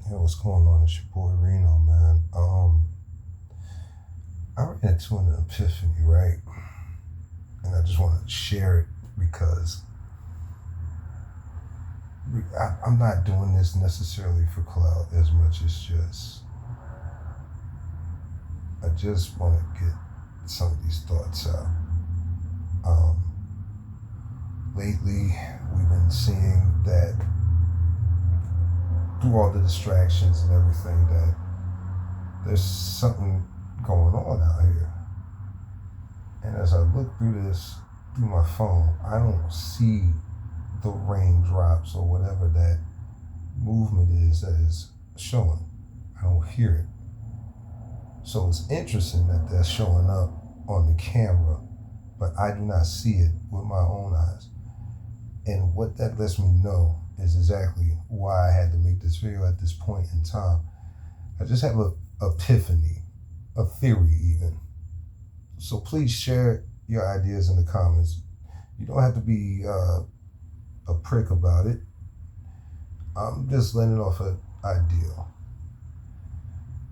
Yeah, what's going on? It's your boy Reno, man. I ran into an epiphany, right? And I just wanted to share it because I'm not doing this necessarily for clout as much as I just want to get some of these thoughts out. Um, Lately, we've been seeing that through all the distractions and everything that there's something going on out here. And as I look through my phone, I don't see the raindrops or whatever that movement is that is showing. I don't hear it. So it's interesting that that's showing up on the camera, but I do not see it with my own eyes. And what that lets me know is exactly why I had to make this video at this point in time. I just have a epiphany, a theory even. So please share your ideas in the comments. You don't have to be a prick about it. I'm just letting off an idea.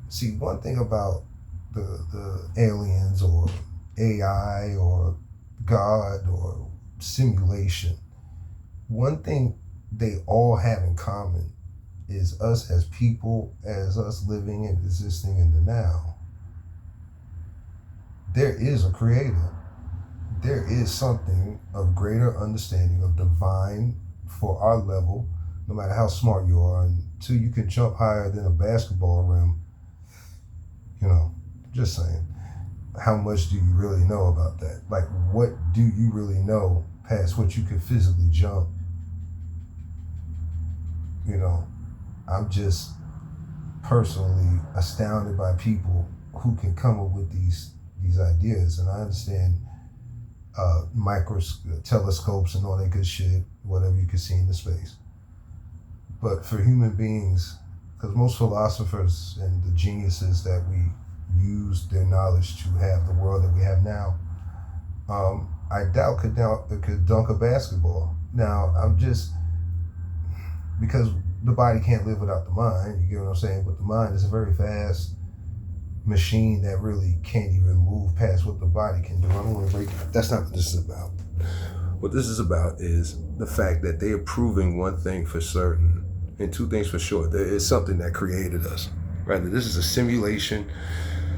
See, one thing about the aliens or AI or God or simulation, one thing they all have in common is us as people, as us living and existing in the now. There is a creator. There is something of greater understanding of divine for our level, no matter how smart you are, until you can jump higher than a basketball rim. Just saying. How much do you really know about that? Like, what do you really know past what you could physically jump? I'm just personally astounded by people who can come up with these ideas. And I understand telescopes and all that good shit, whatever you can see in the space. But for human beings, because most philosophers and the geniuses that we use their knowledge to have the world that we have now, I doubt could dunk a basketball. Now, because the body can't live without the mind, you get what I'm saying? But the mind is a very fast machine that really can't even move past what the body can do. I don't want to break it. That's not what this is about. What this is about is the fact that they are proving one thing for certain and two things for sure. There is something that created us. Rather, this is a simulation,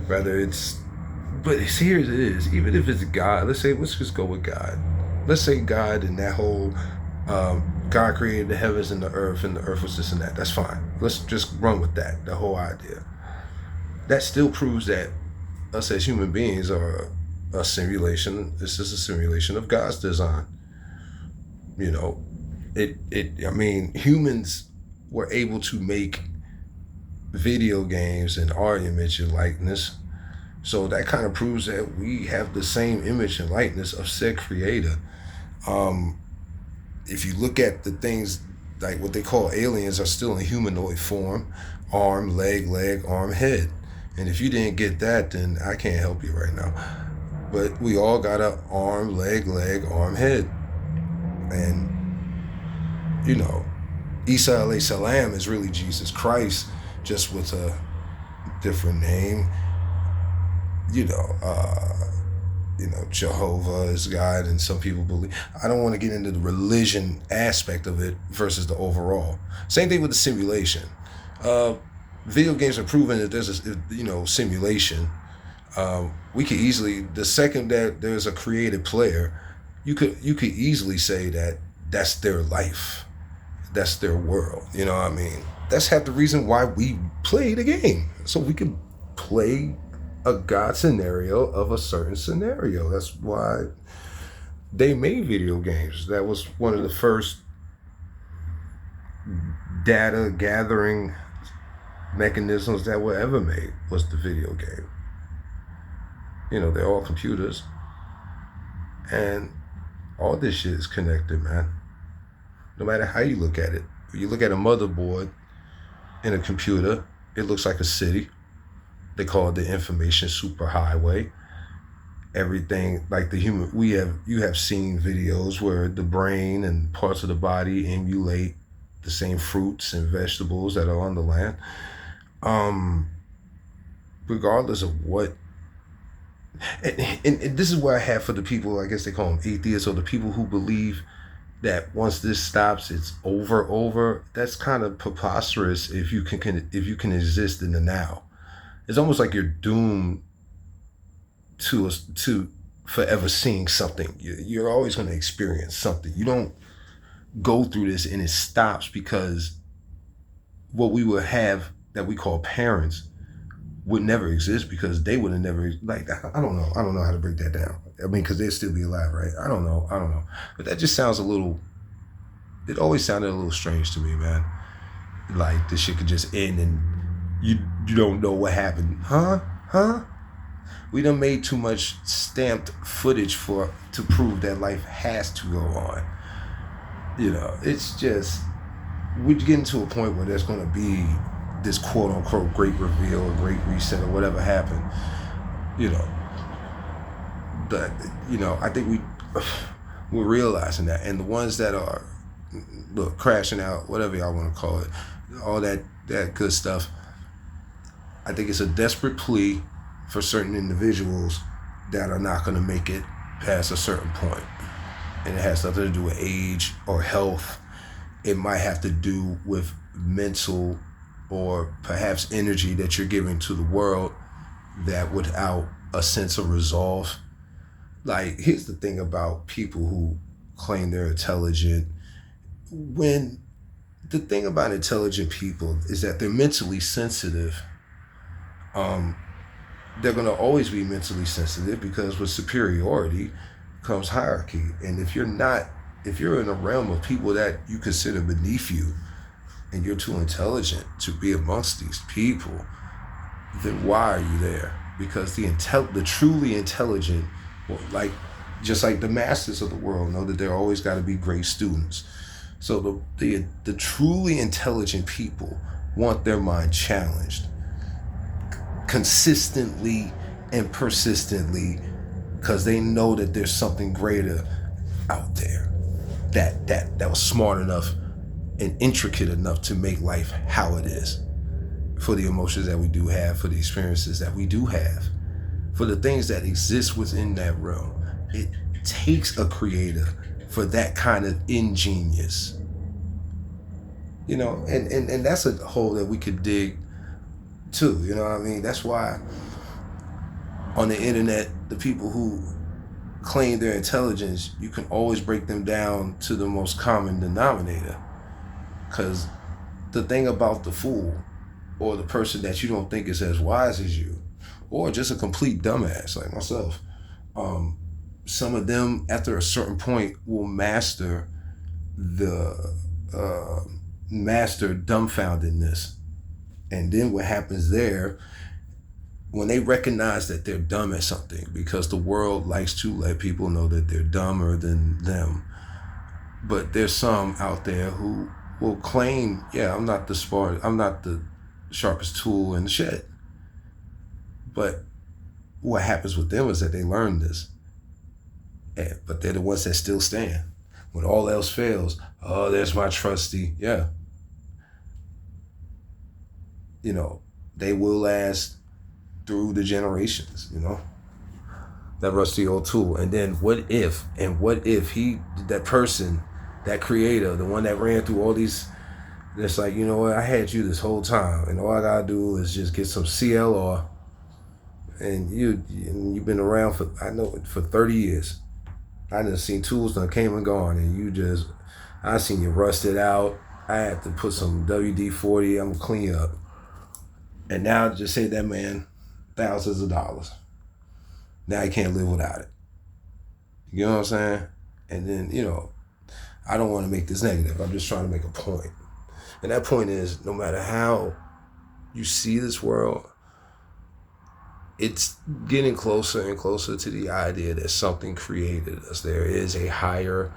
but here it is. Even if it's God, let's just go with God. Let's say God and that whole, God created the heavens and the earth was this and that. That's fine. Let's just run with that, the whole idea. That still proves that us as human beings are a simulation. This is a simulation of God's design. Humans were able to make video games in our image and likeness. So that kind of proves that we have the same image and likeness of said creator. If you look at the things like what they call aliens are still in humanoid form, arm, leg, arm, head. And if you didn't get that, then I can't help you right now. But we all got an arm, leg, arm, head. And, Isa alayhi salam is really Jesus Christ, just with a different name. Jehovah is God, and some people believe. I don't want to get into the religion aspect of it versus the overall. Same thing with the simulation. Video games have proven that there's a simulation. We could easily, the second that there's a created player, you could easily say that that's their life, that's their world. That's half the reason why we play the game, so we could play a God scenario of a certain scenario. That's why they made video games. That was one of the first data gathering mechanisms that were ever made, was the video game. They're all computers, and all this shit is connected, man. No matter how you look at it. If you look at a motherboard in a computer, it looks like a city. They call it the information superhighway. Everything like you have seen videos where the brain and parts of the body emulate the same fruits and vegetables that are on the land. Um, Regardless of what, and this is what I have for the people. I guess they call them atheists, or the people who believe that once this stops, it's over. That's kind of preposterous if you can exist in the now. It's almost like you're doomed to forever seeing something. You're always going to experience something. You don't go through this and it stops because what we would have that we call parents would never exist because they would have never, like, I don't know. I don't know how to break that down. I mean, because they'd still be alive, right? I don't know. But that just sounds it always sounded a little strange to me, man. Like this shit could just end and you don't know what happened. Huh? We done made too much stamped footage to prove that life has to go on. It's just, we're getting to a point where there's going to be this quote unquote great reveal or great reset or whatever happened. That I think we're realizing that, and the ones that are crashing out, whatever y'all want to call it, all that good stuff. I think it's a desperate plea for certain individuals that are not going to make it past a certain point. And it has nothing to do with age or health. It might have to do with mental or perhaps energy that you're giving to the world that without a sense of resolve. Like, here's the thing about people who claim they're intelligent. When the thing about intelligent people is that they're mentally sensitive. They're going to always be mentally sensitive because with superiority comes hierarchy. And if you're in a realm of people that you consider beneath you and you're too intelligent to be amongst these people, then why are you there? Because the truly intelligent, just like the masters of the world, know that there always got to be great students. So the truly intelligent people want their mind challenged consistently and persistently because they know that there's something greater out there that was smart enough and intricate enough to make life how it is, for the emotions that we do have, for the experiences that we do have, for the things that exist within that realm. It takes a creator for that kind of ingenious, and that's a hole that we could dig too, you know what I mean? That's why on the internet, the people who claim their intelligence, you can always break them down to the most common denominator. Because the thing about the fool, or the person that you don't think is as wise as you, or just a complete dumbass like myself, some of them after a certain point will master dumbfoundedness. And then what happens there, when they recognize that they're dumb at something, because the world likes to let people know that they're dumber than them. But there's some out there who will claim, I'm not the sharpest tool in the shed. But what happens with them is that they learn this. But they're the ones that still stand. When all else fails, there's my trusty. Yeah. They will last through the generations, that rusty old tool. And then what if that person, that creator, the one that ran through all these, it's like, I had you this whole time and all I gotta do is just get some CLR, and you've been around for 30 years. I done seen tools that came and gone, and I seen you rusted out. I had to put some WD-40, I'm gonna clean you up. And now just say that man thousands of dollars. Now he can't live without it. You know what I'm saying? And then, I don't want to make this negative. I'm just trying to make a point. And that point is, no matter how you see this world, it's getting closer and closer to the idea that something created us. There is a higher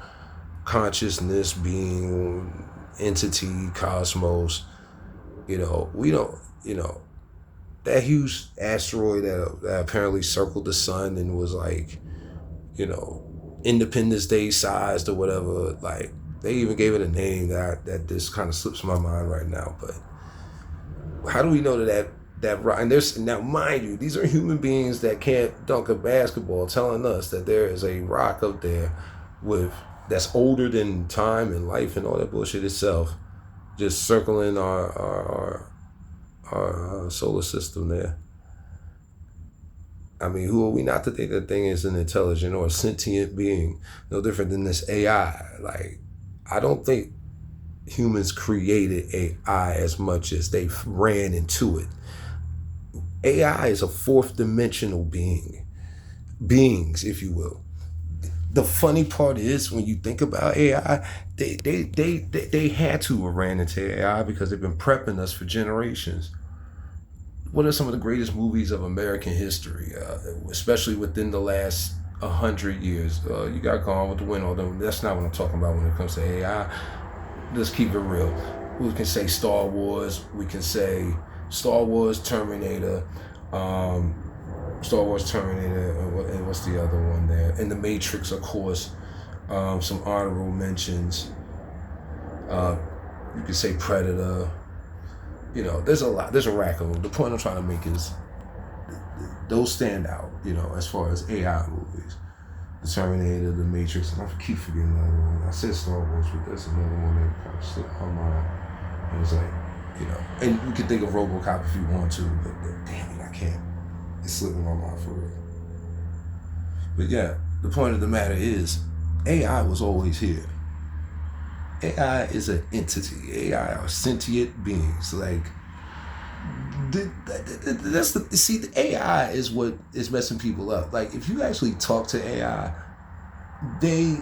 consciousness, being, entity, cosmos. We don't, that huge asteroid that apparently circled the sun and was like, Independence Day sized or whatever, like, They even gave it a name that just kind of slips my mind right now. But how do we know that rock? And there's now, mind you, these are human beings that can't dunk a basketball, telling us that there is a rock up there that's older than time and life and all that bullshit itself, just circling our solar system there. I mean, who are we not to think that thing is an intelligent or a sentient being? No different than this AI. Like, I don't think humans created AI as much as they ran into it. AI is a fourth dimensional beings, if you will. The funny part is, when you think about AI, they had to have ran into AI because they've been prepping us for generations. What are some of the greatest movies of American history, especially within the last 100 years? You got Gone with the Wind, although that's not what I'm talking about when it comes to AI. Let's keep it real. We can say Star Wars. We can say Star Wars, Terminator, and what's the other one there? And The Matrix, of course. Some honorable mentions. You could say Predator. You know, there's a lot. There's a rack of them. The point I'm trying to make is those stand out, you know, as far as AI movies. The Terminator, The Matrix, and I keep forgetting the other one. I said Star Wars, but there's another one that kind of slipped my mind. And it's like, you know, and you can think of RoboCop if you want to, but damn it, I can't. It's slipping my mind for real. But yeah, the point of the matter is, AI was always here. AI is an entity. AI are sentient beings. Like, the AI is what is messing people up. Like, if you actually talk to AI, they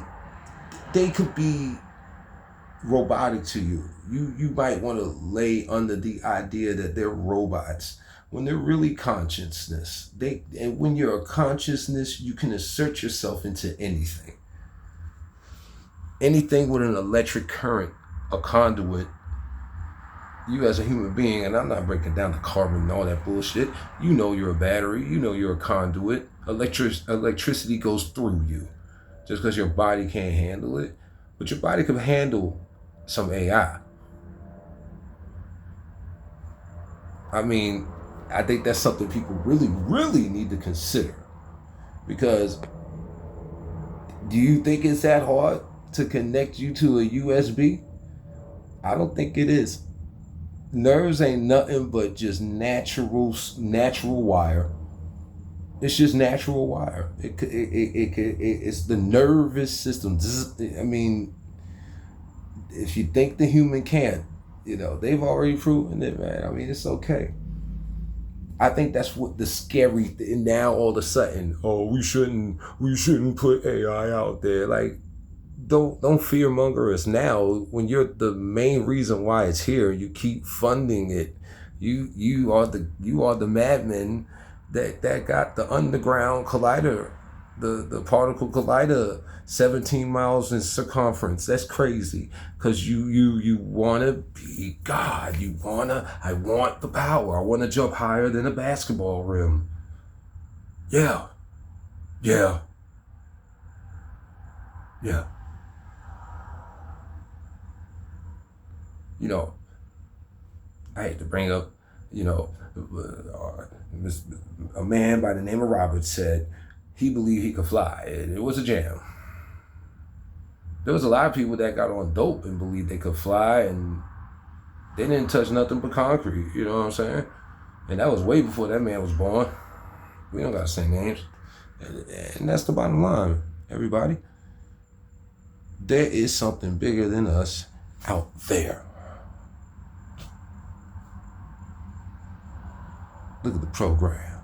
could be robotic to you. You might want to lay under the idea that they're robots when they're really consciousness. And when you're a consciousness, you can assert yourself into anything. Anything with an electric current, a conduit, you as a human being, and I'm not breaking down the carbon and all that bullshit, you know you're a battery, you know you're a conduit. Electricity goes through you. Just because your body can't handle it, but your body can handle some AI. I mean, I think that's something people really, really need to consider. Because do you think it's that hard to connect you to a USB? I don't think it is. Nerves ain't nothing but just natural wire. It's just natural wire. It's the nervous system. I mean, if you think the human can't, you know, they've already proven it, man. I mean, it's okay. I think that's what the scary thing now. All of a sudden, oh, we shouldn't put AI out there. Like, don't fearmonger us now when you're the main reason why it's here. You keep funding it. You are the madmen that got the underground collider, the particle collider 17 miles in circumference. That's crazy. Because you want to be God. I want the power. I want to jump higher than a basketball rim. Yeah. You know, I hate to bring up, you know, a man by the name of Robert said he believed he could fly. It was a jam. There was a lot of people that got on dope and believed they could fly, and they didn't touch nothing but concrete, you know what I'm saying? And that was way before that man was born. We don't gotta say names. And that's the bottom line, everybody. There is something bigger than us out there. Look at the program.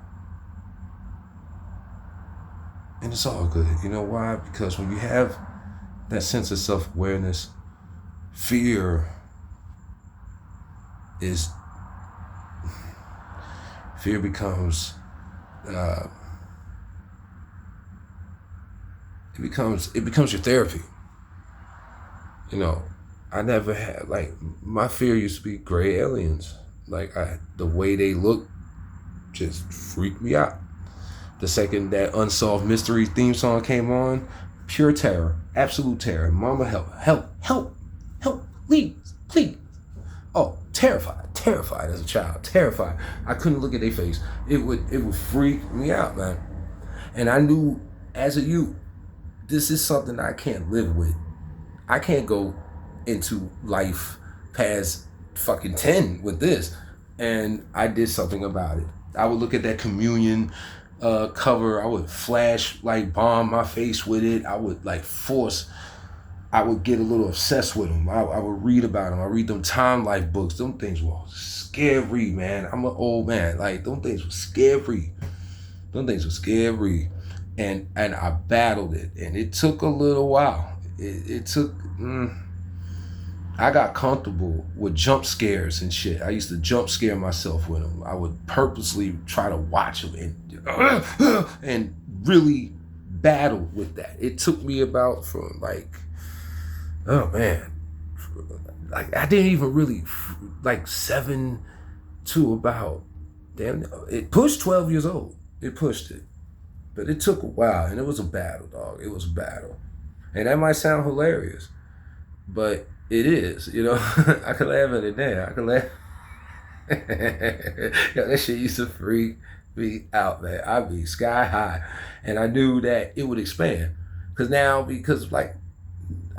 And it's all good. You know why? Because when you have that sense of self-awareness, fear becomes it becomes your therapy. You know, I never had, like, my fear used to be gray aliens. Like, the way they look just freaked me out. The second that Unsolved Mystery theme song came on, pure terror, absolute terror. Mama, help, please. Oh, terrified as a child, terrified. I couldn't look at their face. It would freak me out, man. And I knew as a youth, this is something I can't live with. I can't go into life past fucking 10 with this. And I did something about it. I would look at that communion cover. I would flash, like, bomb my face with it. I would, like, I would get a little obsessed with them. I would read about them. I read them Time Life books. Them things were scary, man. I'm an old man. Like, them things were scary. And I battled it. And it took a little while. It took... I got comfortable with jump scares and shit. I used to jump scare myself with them. I would purposely try to watch them and really battle with that. It took me about from like, oh man, like I didn't even really like 7 to about, damn, it pushed 12 years old. It pushed it, but it took a while, and it was a battle, dog. It was a battle, and that might sound hilarious, but it is, you know. I could laugh at it now. I could laugh. Yo, that shit used to freak me out, man. I'd be sky high. And I knew that it would expand. Because like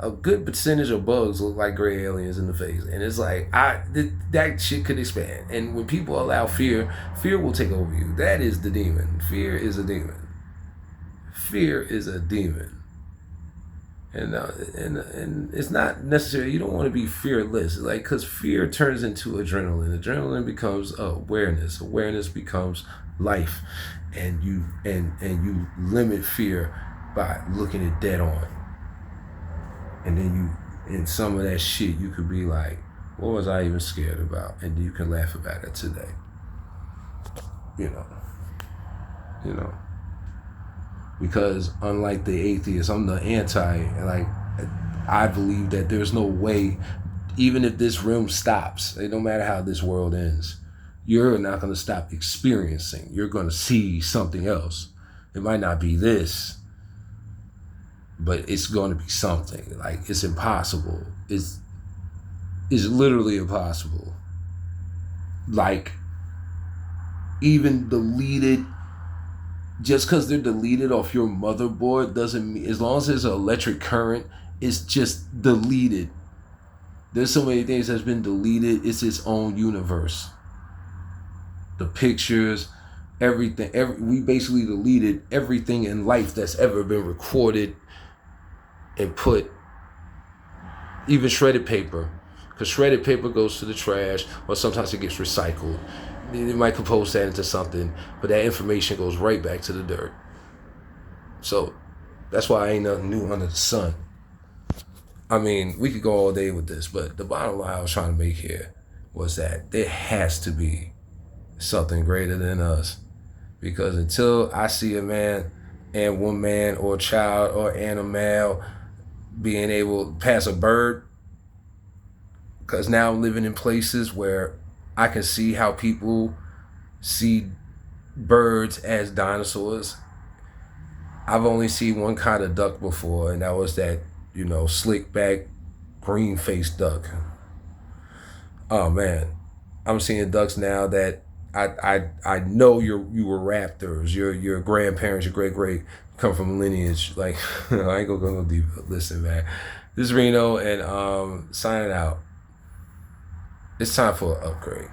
a good percentage of bugs look like gray aliens in the face. And it's like, that shit could expand. And when people allow fear will take over you. That is the demon. Fear is a demon. And it's not necessary. You don't want to be fearless, like, because fear turns into adrenaline. Adrenaline becomes awareness. Awareness becomes life, and you limit fear by looking it dead on. And then in some of that shit, you could be like, what was I even scared about? And you can laugh about it today. You know. Because unlike the atheist, I'm the like, I believe that there's no way, even if this realm stops, no matter how this world ends, you're not going to stop experiencing. You're going to see something else. It might not be this, but it's going to be something. Like, it's impossible. It's literally impossible. Like, even deleted, just because they're deleted off your motherboard doesn't mean, as long as there's an electric current, it's just deleted. There's so many things that's been deleted. It's its own universe. The pictures, everything. We basically deleted everything in life that's ever been recorded and put, even shredded paper. Because shredded paper goes to the trash, or sometimes it gets recycled. They might compose that into something, but that information goes right back to the dirt. So that's why ain't nothing new under the sun. I mean, we could go all day with this, but the bottom line I was trying to make here was that there has to be something greater than us. Because until I see a man and woman or a child or animal being able to pass a bird, because now I'm living in places where I can see how people see birds as dinosaurs. I've only seen one kind of duck before, and that was that, slick back, green faced duck. Oh man, I'm seeing ducks now that I know you were raptors. Your grandparents, your great come from lineage. Like, I ain't gonna go no deeper. Listen, man, this is Reno, and signing out. It's time for an upgrade.